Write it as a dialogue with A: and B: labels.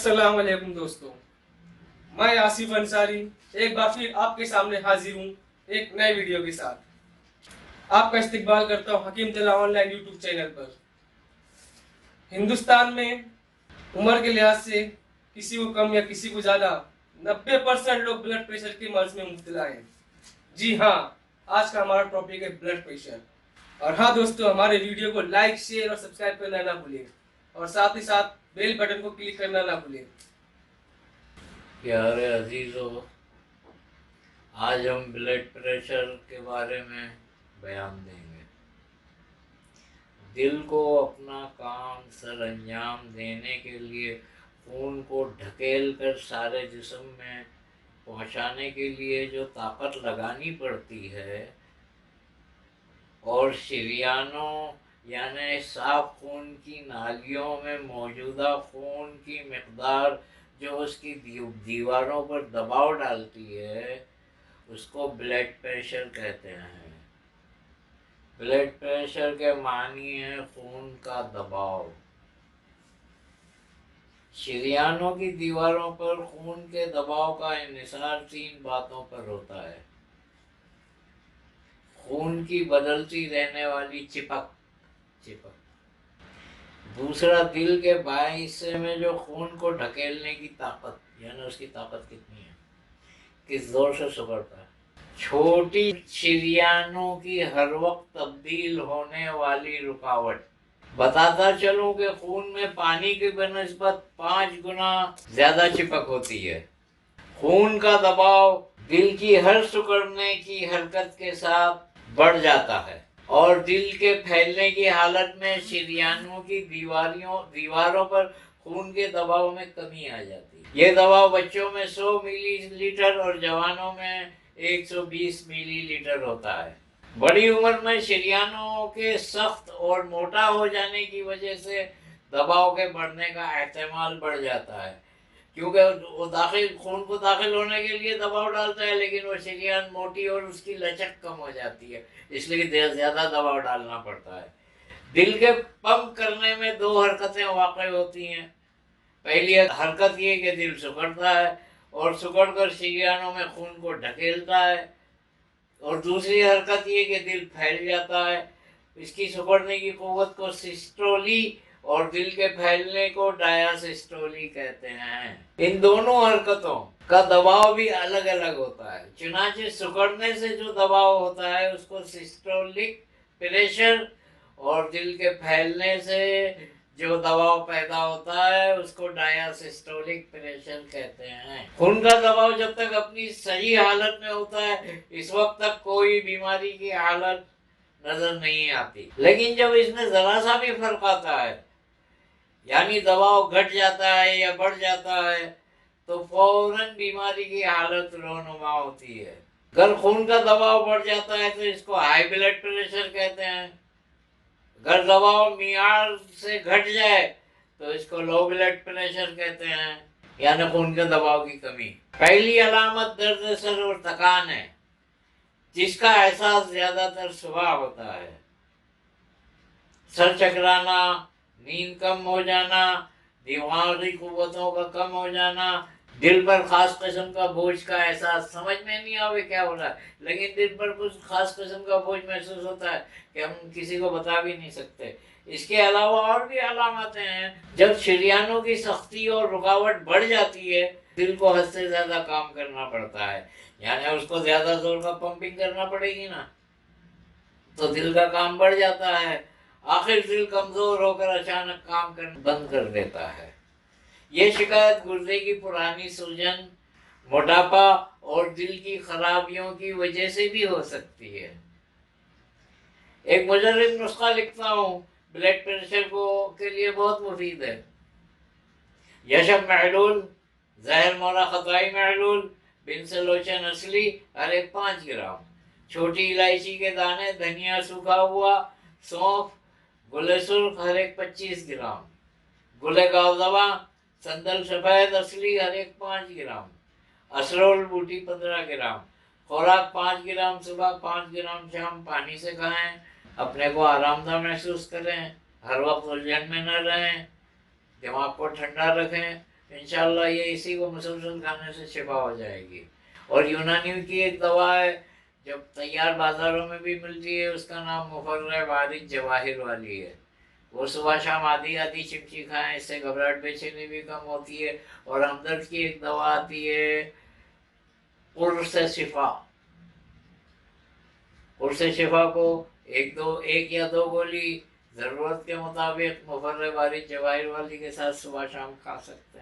A: अस्सलाम वालेकुम दोस्तों, मैं आसिफ अंसारी एक बार फिर आपके सामने हाजिर हूँ एक नए वीडियो के साथ। आपका इस्तकबाल करता हूँ हकीम तला ऑनलाइन यूट्यूब चैनल पर। हिंदुस्तान में उम्र के लिहाज से किसी को कम या किसी को ज़्यादा 90% लोग ब्लड प्रेशर के मर्ज में मुब्तला हैं। जी हाँ, आज का हमारा टॉपिक है ब्लड प्रेशर। और हाँ दोस्तों, हमारे वीडियो को लाइक, शेयर और सब्सक्राइब करना ना भूलें और साथ ही साथ बेल बटन को क्लिक करना ना भूलें।
B: प्यारे अजीज़ों, आज हम ब्लड प्रेशर के बारे में बयान देंगे। दिल को अपना काम सर अंजाम देने के लिए खून को ढकेल कर सारे जिस्म में पहुंचाने के लिए जो ताकत लगानी पड़ती है और शरीयानों यानी साफ खून की नालियों में मौजूदा खून की मिकदार जो उसकी दीवारों पर दबाव डालती है, उसको ब्लड प्रेशर कहते हैं। ब्लड प्रेशर के मानी है खून का दबाव। शरीयानों की दीवारों पर खून के दबाव का इन्हिसार 3 बातों पर होता है। खून की बदलती रहने वाली चिपक, दूसरा दिल के बाएं हिस्से में जो खून को ढकेलने की ताकत, यानी उसकी ताकत कितनी है, किस जोर से सुकड़ता है। छोटी शरीयानों की हर वक्त तब्दील होने वाली रुकावट। बताता चलूं कि खून में पानी की बनिस्बत 5 गुना ज्यादा चिपक होती है। खून का दबाव दिल की हर सिकुड़ने की हरकत के साथ बढ़ जाता है और दिल के फैलने की हालत में शरीयानों की दीवारों पर खून के दबाव में कमी आ जाती है। ये दबाव बच्चों में 100 मिलीलीटर और जवानों में 120 मिलीलीटर होता है। बड़ी उम्र में शरीयानों के सख्त और मोटा हो जाने की वजह से दबाव के बढ़ने का एहतमाल बढ़ जाता है, क्योंकि वो खून को दाखिल होने के लिए दबाव डालता है, लेकिन वो शरीयान मोटी और उसकी लचक कम हो जाती है, इसलिए ज़्यादा दबाव डालना पड़ता है। दिल के पंप करने में 2 हरकतें वाक़ई होती हैं। पहली हरकत ये कि दिल सिकुड़ता है और सिकुड़ कर शरीयानों में खून को ढकेलता है, और दूसरी हरकत ये कि दिल फैल जाता है। इसकी सिकुड़ने की क़ुव्वत को सिस्टोली और दिल के फैलने को डायासिस्टोली कहते हैं। इन दोनों हरकतों का दबाव भी अलग अलग होता है। चुनांचे सिकुड़ने से जो दबाव होता है उसको सिस्टोलिक प्रेशर, और दिल के फैलने से जो दबाव पैदा होता है उसको डायासिस्टोलिक प्रेशर कहते हैं। खून का दबाव जब तक अपनी सही हालत में होता है, इस वक्त तक कोई बीमारी की हालत नजर नहीं आती, लेकिन जब इसमें जरा सा भी फर्क आता है, यानी दबाव घट जाता है या बढ़ जाता है, तो फौरन बीमारी की हालत रोनुमा होती है। अगर खून का दबाव बढ़ जाता है तो इसको हाई ब्लड प्रेशर कहते हैं। अगर दबाव मियार से घट जाए तो इसको लो ब्लड प्रेशर कहते हैं, यानी खून के दबाव की कमी। पहली अलामत दर्द सर और थकान है, जिसका एहसास ज्यादातर सुबह होता है। सर चकराना, नींद कम हो जाना, दिमागी कुव्वतों का कम हो जाना, दिल पर खास किस्म का बोझ का एहसास, समझ में नहीं आवे क्या हो रहा है, लेकिन दिल पर कुछ खास किस्म का बोझ महसूस होता है कि हम किसी को बता भी नहीं सकते। इसके अलावा और भी अलामतें हैं। जब शरीयानों की सख्ती और रुकावट बढ़ जाती है, दिल को हद से ज्यादा काम करना पड़ता है, यानी उसको ज्यादा जोर का पंपिंग करना पड़ेगी ना, तो दिल का काम बढ़ जाता है। आखिर दिल कमजोर होकर अचानक काम करना बंद कर देता है। ये शिकायत गुर्दे की पुरानी सूजन, मोटापा और दिल की खराबियों की वजह से भी हो सकती है। एक मुजर्रिब नुस्खा लिखता हूँ, ब्लड प्रेशर को के लिए बहुत मुफीद है। यशब महलूल, जहर मोरा खताई महलूल, बिनसलोचन असली हर एक 5 ग्राम, छोटी इलायची के दाने, धनिया सूखा हुआ, सौंफ, गुले सुर्ख हर एक 25 ग्राम, गुले गावदवा, संदल सफ़ेद असली हर एक 5 ग्राम, असरोल बूटी 15 ग्राम। खुराक 5 ग्राम सुबह, 5 ग्राम शाम। पानी से खाएं। अपने को आरामदा महसूस करें, हर वक्त उलझन में न रहें, दिमाग को ठंडा रखें انشاءاللہ یہ اسی کو مسلسل کھانے سے شفا ہو جائے گی. اور یونانیوں کی ایک دوا ہے جو تیار بازاروں میں بھی ملتی ہے، اس کا نام مفرح وارد جواہر والی ہے. وہ صبح شام آدھی آدھی چمچی کھائیں، اس سے گھبراہٹ بے چینی بھی کم ہوتی ہے. اور ہمدرد کی ایک دوا آتی ہے قرص شفا. قرص شفا کو ایک یا دو گولی ضرورت کے مطابق مفرح وارد جواہر والی کے ساتھ صبح شام کھا سکتے ہیں.